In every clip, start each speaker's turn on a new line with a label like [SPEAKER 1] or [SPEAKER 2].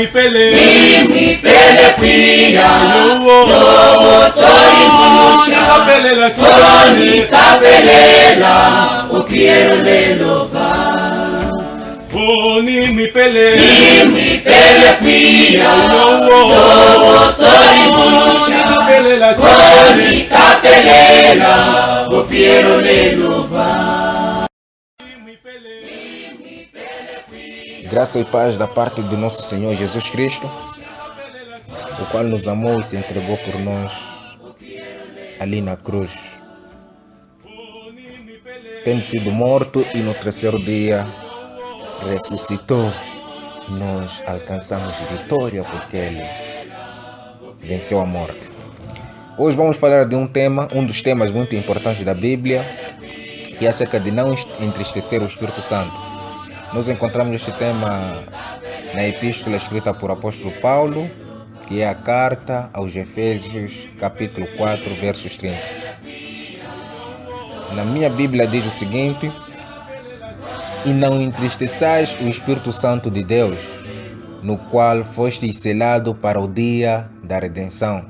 [SPEAKER 1] pele pia yo tori mulusha Tony Capelela o quiero de louvar
[SPEAKER 2] Mi pele
[SPEAKER 1] pia yo tori mulusha Tony Capelela o quiero de louvar.
[SPEAKER 3] Graça e paz da parte do nosso Senhor Jesus Cristo, o qual nos amou e se entregou por nós ali na cruz. Tendo sido morto e no terceiro dia ressuscitou, nós alcançamos vitória porque Ele venceu a morte. Hoje vamos falar de um dos temas muito importantes da Bíblia, que é acerca de não entristecer o Espírito Santo. Nós encontramos este tema na epístola escrita por apóstolo Paulo, que é a carta aos Efésios, capítulo 4, versos 30. Na minha Bíblia diz o seguinte: e não entristeçais o Espírito Santo de Deus, no qual fostes selado para o dia da redenção.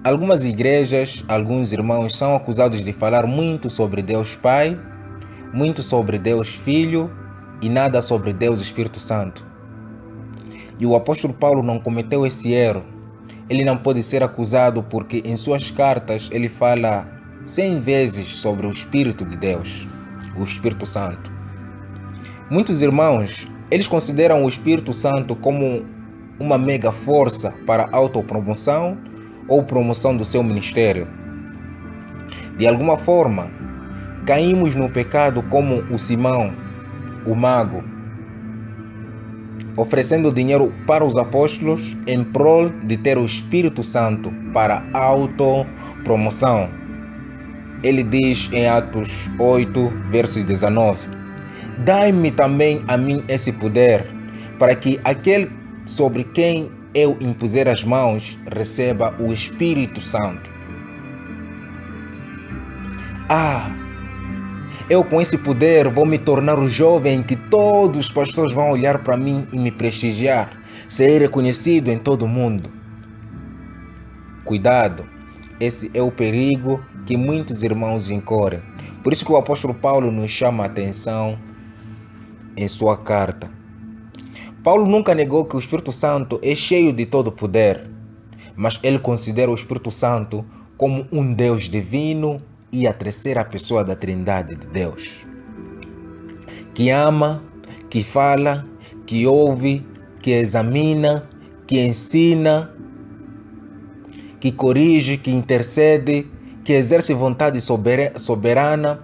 [SPEAKER 3] Algumas igrejas, alguns irmãos são acusados de falar muito sobre Deus Pai, muito sobre Deus Filho e nada sobre Deus Espírito Santo. E o apóstolo Paulo não cometeu esse erro. Ele não pode ser acusado porque em suas cartas ele fala 100 vezes sobre o Espírito de Deus, o Espírito Santo. Muitos irmãos, eles consideram o Espírito Santo como uma mega força para a autopromoção ou promoção do seu ministério. De alguma forma, caímos no pecado como o Simão, o mago, oferecendo dinheiro para os apóstolos em prol de ter o Espírito Santo para autopromoção. Ele diz em Atos 8, versos 19: dai-me também a mim esse poder, para que aquele sobre quem eu impuser as mãos receba o Espírito Santo. Eu com esse poder vou me tornar o jovem que todos os pastores vão olhar para mim e me prestigiar, ser reconhecido em todo o mundo. Cuidado, esse é o perigo que muitos irmãos incorrem. Por isso que o apóstolo Paulo nos chama a atenção em sua carta. Paulo nunca negou que o Espírito Santo é cheio de todo poder, mas ele considera o Espírito Santo como um Deus divino e a terceira pessoa da Trindade de Deus, que ama, que fala, que ouve, que examina, que ensina, que corrige, que intercede, que exerce vontade soberana,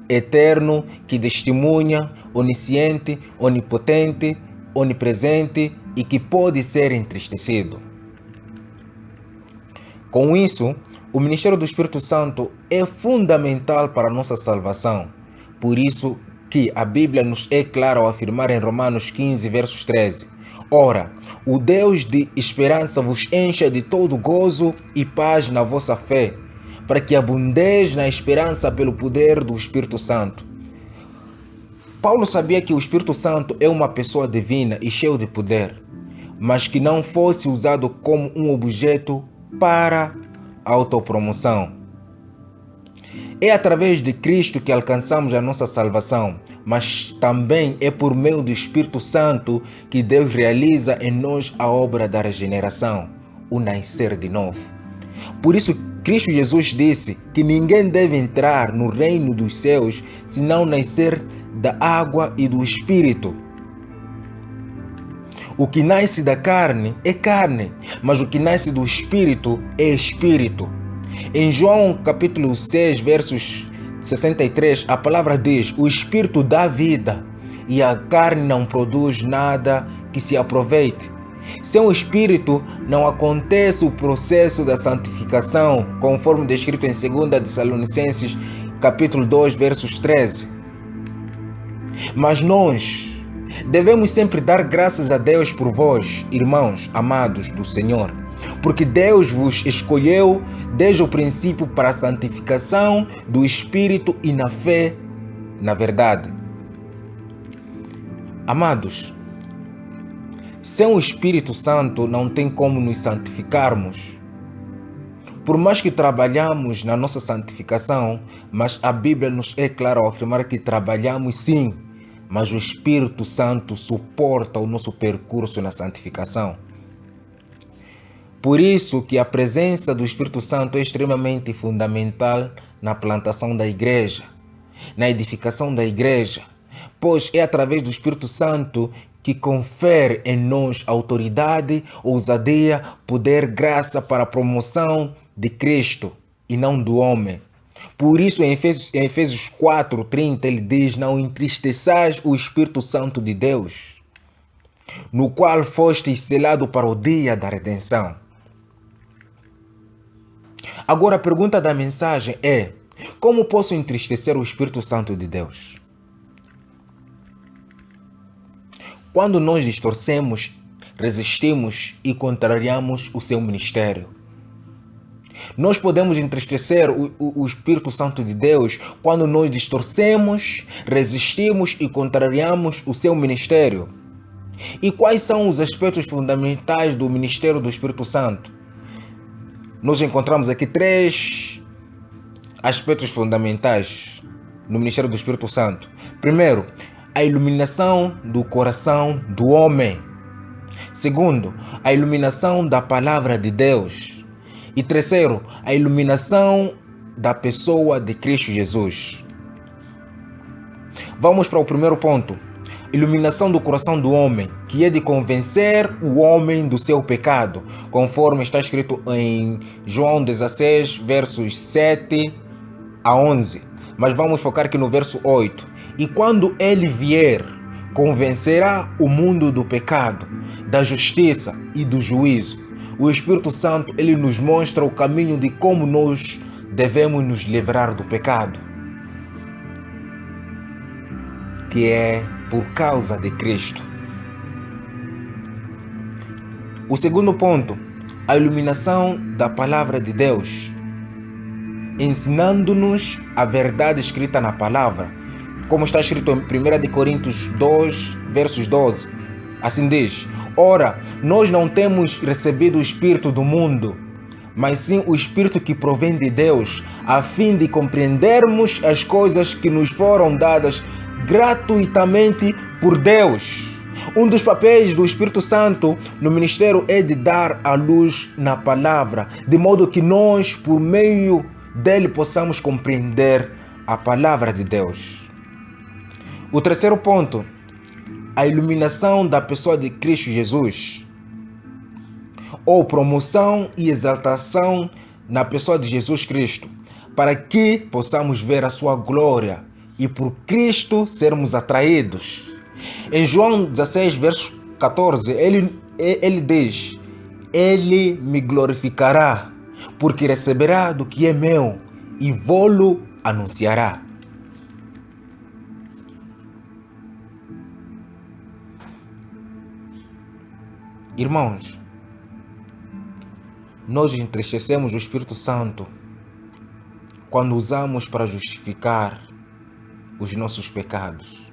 [SPEAKER 3] eterno, que testemunha, onisciente, onipotente, onipresente e que pode ser entristecido. Com isso, o ministério do Espírito Santo é fundamental para a nossa salvação. Por isso que a Bíblia nos é clara ao afirmar em Romanos 15, versos 13: ora, o Deus de esperança vos encha de todo gozo e paz na vossa fé, para que abundeis na esperança pelo poder do Espírito Santo. Paulo sabia que o Espírito Santo é uma pessoa divina e cheio de poder, mas que não fosse usado como um objeto para autopromoção. É através de Cristo que alcançamos a nossa salvação, mas também é por meio do Espírito Santo que Deus realiza em nós a obra da regeneração, o nascer de novo. Por isso, Cristo Jesus disse que ninguém deve entrar no reino dos céus se não nascer da água e do Espírito. O que nasce da carne é carne, mas o que nasce do Espírito é Espírito. Em João capítulo 6, versos 63, a palavra diz: o Espírito dá vida e a carne não produz nada que se aproveite. Sem o Espírito não acontece o processo da santificação, conforme descrito em 2 Tessalonicenses capítulo 2, versos 13. Mas nós devemos sempre dar graças a Deus por vós, irmãos amados do Senhor, porque Deus vos escolheu desde o princípio para a santificação do Espírito e na fé, na verdade. Amados, Sem o Espírito Santo não tem como nos santificarmos. Por mais que trabalhamos na nossa santificação, mas a Bíblia nos é clara ao afirmar que trabalhamos sim, mas o Espírito Santo suporta o nosso percurso na santificação. Por isso que a presença do Espírito Santo é extremamente fundamental na plantação da igreja, na edificação da igreja, pois é através do Espírito Santo que confere em nós autoridade, ousadia, poder, graça para a promoção de Cristo e não do homem. Por isso, em Efésios 4:30, ele diz: não entristeçais o Espírito Santo de Deus, no qual fostes selado para o dia da redenção. Agora, a pergunta da mensagem é: como posso entristecer o Espírito Santo de Deus? Quando nós distorcemos, resistimos e contrariamos o seu ministério. Nós podemos entristecer o Espírito Santo de Deus quando nós distorcemos, resistimos e contrariamos o seu ministério. E quais são os aspectos fundamentais do ministério do Espírito Santo? Nós encontramos aqui 3 aspectos fundamentais no ministério do Espírito Santo. Primeiro, a iluminação do coração do homem. Segundo, a iluminação da palavra de Deus. E terceiro, a iluminação da pessoa de Cristo Jesus. Vamos para o primeiro ponto. Iluminação do coração do homem, que é de convencer o homem do seu pecado, conforme está escrito em João 16, versos 7 a 11. Mas vamos focar aqui no verso 8. E quando ele vier, convencerá o mundo do pecado, da justiça e do juízo. O Espírito Santo, ele nos mostra o caminho de como nós devemos nos livrar do pecado, que é por causa de Cristo. O segundo ponto, a iluminação da palavra de Deus, ensinando-nos a verdade escrita na palavra, como está escrito em 1 Coríntios 2, versos 12. Assim diz: ora, nós não temos recebido o Espírito do mundo, mas sim o Espírito que provém de Deus, a fim de compreendermos as coisas que nos foram dadas gratuitamente por Deus. Um dos papéis do Espírito Santo no ministério é de dar a luz na palavra, de modo que nós, por meio dele, possamos compreender a palavra de Deus. O terceiro ponto, a iluminação da pessoa de Cristo Jesus, ou promoção e exaltação na pessoa de Jesus Cristo, para que possamos ver a sua glória e por Cristo sermos atraídos. Em João 16, verso 14, ele diz: ele me glorificará, porque receberá do que é meu e vou-lo anunciará. Irmãos, nós entristecemos o Espírito Santo quando usamos para justificar os nossos pecados.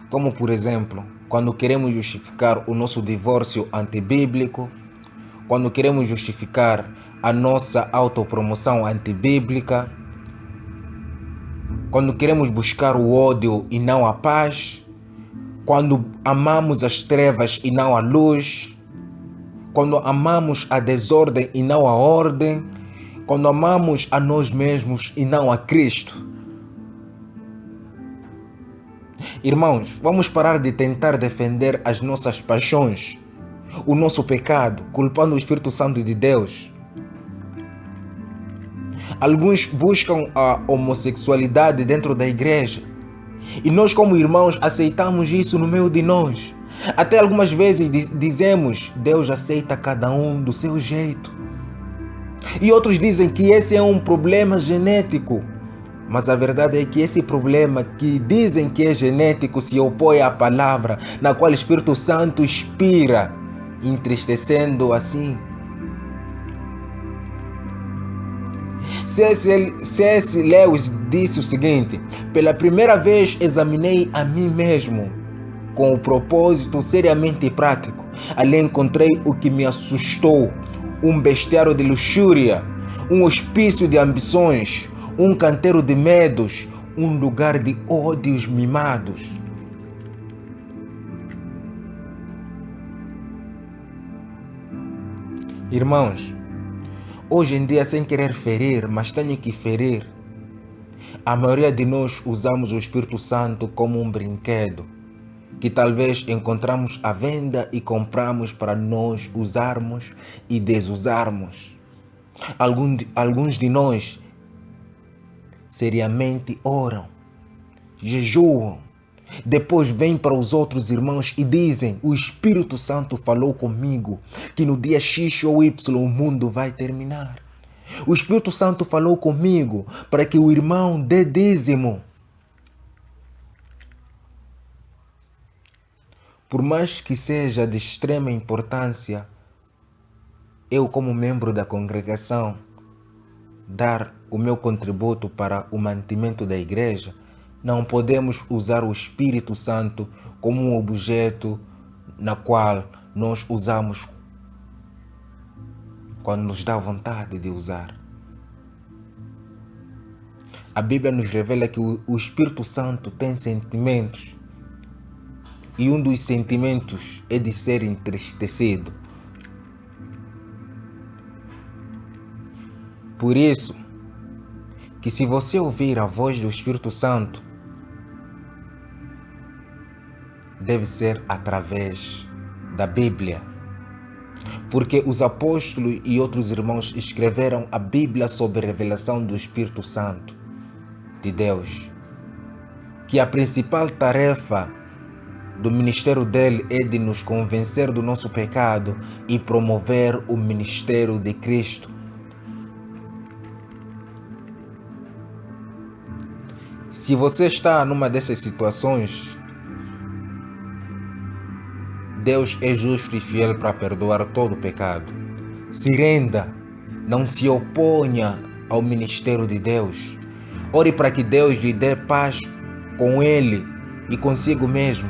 [SPEAKER 3] Como, por exemplo, quando queremos justificar o nosso divórcio antibíblico, quando queremos justificar a nossa autopromoção antibíblica, quando queremos buscar o ódio e não a paz, quando amamos as trevas e não a luz, quando amamos a desordem e não a ordem, quando amamos a nós mesmos e não a Cristo. Irmãos, vamos parar de tentar defender as nossas paixões, o nosso pecado, culpando o Espírito Santo de Deus. Alguns buscam a homossexualidade dentro da igreja, e nós, como irmãos, aceitamos isso no meio de nós. Até algumas vezes dizemos: Deus aceita cada um do seu jeito. E outros dizem que esse é um problema genético. Mas a verdade é que esse problema que dizem que é genético se opõe à palavra na qual o Espírito Santo inspira, entristecendo assim. C.S. Lewis disse o seguinte: pela primeira vez examinei a mim mesmo com o propósito seriamente prático. Ali encontrei o que me assustou: um bestiário de luxúria, um hospício de ambições, um canteiro de medos, um lugar de ódios mimados. Irmãos, hoje em dia, sem querer ferir, mas tenho que ferir, a maioria de nós usamos o Espírito Santo como um brinquedo que talvez encontramos à venda e compramos para nós usarmos e desusarmos. Alguns de nós seriamente oram, jejuam, depois vêm para os outros irmãos e dizem: o Espírito Santo falou comigo que no dia X ou Y o mundo vai terminar. O Espírito Santo falou comigo para que o irmão dê dízimo. Por mais que seja de extrema importância, eu, como membro da congregação, dar o meu contributo para o mantimento da igreja, não podemos usar o Espírito Santo como um objeto na qual nós usamos quando nos dá vontade de usar. A Bíblia nos revela que o Espírito Santo tem sentimentos, e um dos sentimentos é de ser entristecido. Por isso, que se você ouvir a voz do Espírito Santo, deve ser através da Bíblia. Porque os apóstolos e outros irmãos escreveram a Bíblia sob a revelação do Espírito Santo de Deus. Que a principal tarefa do ministério dele é de nos convencer do nosso pecado e promover o ministério de Cristo. Se você está numa dessas situações, Deus é justo e fiel para perdoar todo o pecado. Se renda, não se oponha ao ministério de Deus. Ore para que Deus lhe dê paz com Ele e consigo mesmo.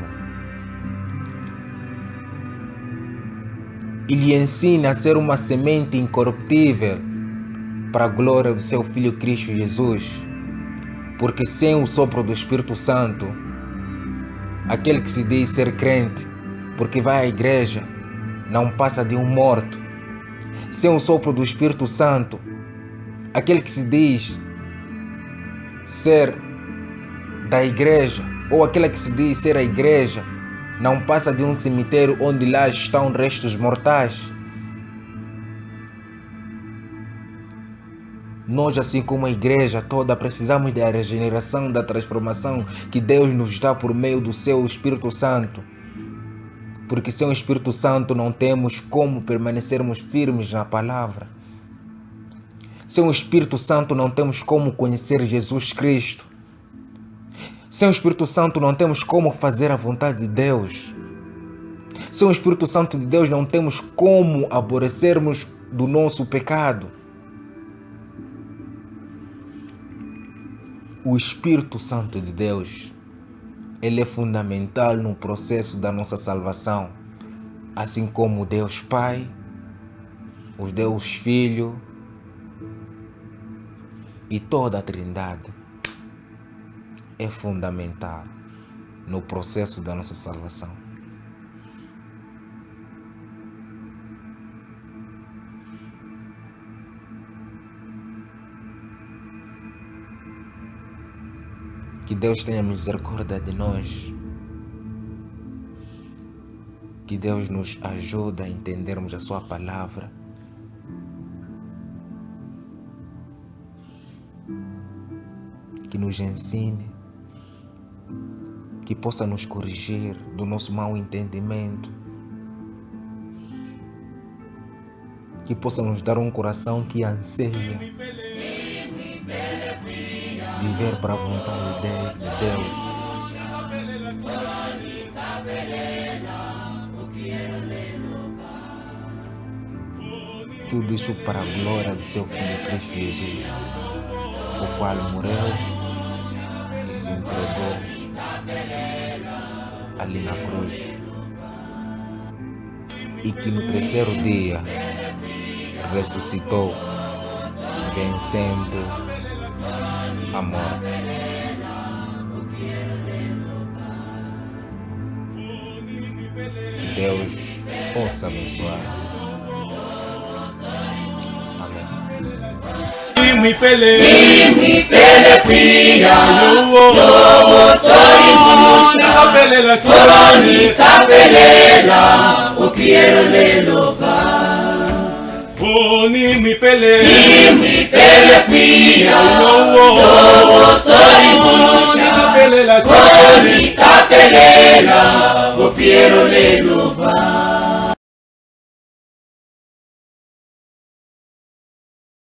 [SPEAKER 3] E lhe ensine a ser uma semente incorruptível para a glória do seu Filho Cristo Jesus. Porque sem o sopro do Espírito Santo, aquele que se diz ser crente, porque vai à igreja, não passa de um morto. Sem o sopro do Espírito Santo, aquele que se diz ser da igreja, ou aquele que se diz ser a igreja, não passa de um cemitério onde lá estão restos mortais. Nós, assim como a igreja toda, precisamos da regeneração, da transformação que Deus nos dá por meio do seu Espírito Santo. Porque sem o Espírito Santo não temos como permanecermos firmes na palavra. Sem o Espírito Santo não temos como conhecer Jesus Cristo. Sem o Espírito Santo não temos como fazer a vontade de Deus. Sem o Espírito Santo de Deus não temos como aborrecermos do nosso pecado. O Espírito Santo de Deus, ele é fundamental no processo da nossa salvação, assim como o Deus Pai, o Deus Filho e toda a Trindade é fundamental no processo da nossa salvação. Que Deus tenha misericórdia de nós. Que Deus nos ajude a entendermos a sua palavra. Que nos ensine. Que possa nos corrigir do nosso mau entendimento. Que possa nos dar um coração que anseia viver para a vontade de Deus. Tudo isso para a glória do seu Filho Cristo Jesus, o qual morreu e se entregou ali na cruz e que no terceiro dia ressuscitou, vencendo a morte. Que Deus possa abençoar. Amém.
[SPEAKER 2] Mi pele
[SPEAKER 1] pia
[SPEAKER 2] Toroni
[SPEAKER 1] capelela o quiero le louvar.
[SPEAKER 2] Poni mi pele
[SPEAKER 1] pia
[SPEAKER 2] Capelela
[SPEAKER 1] Toroni capelela o quiero le louvar.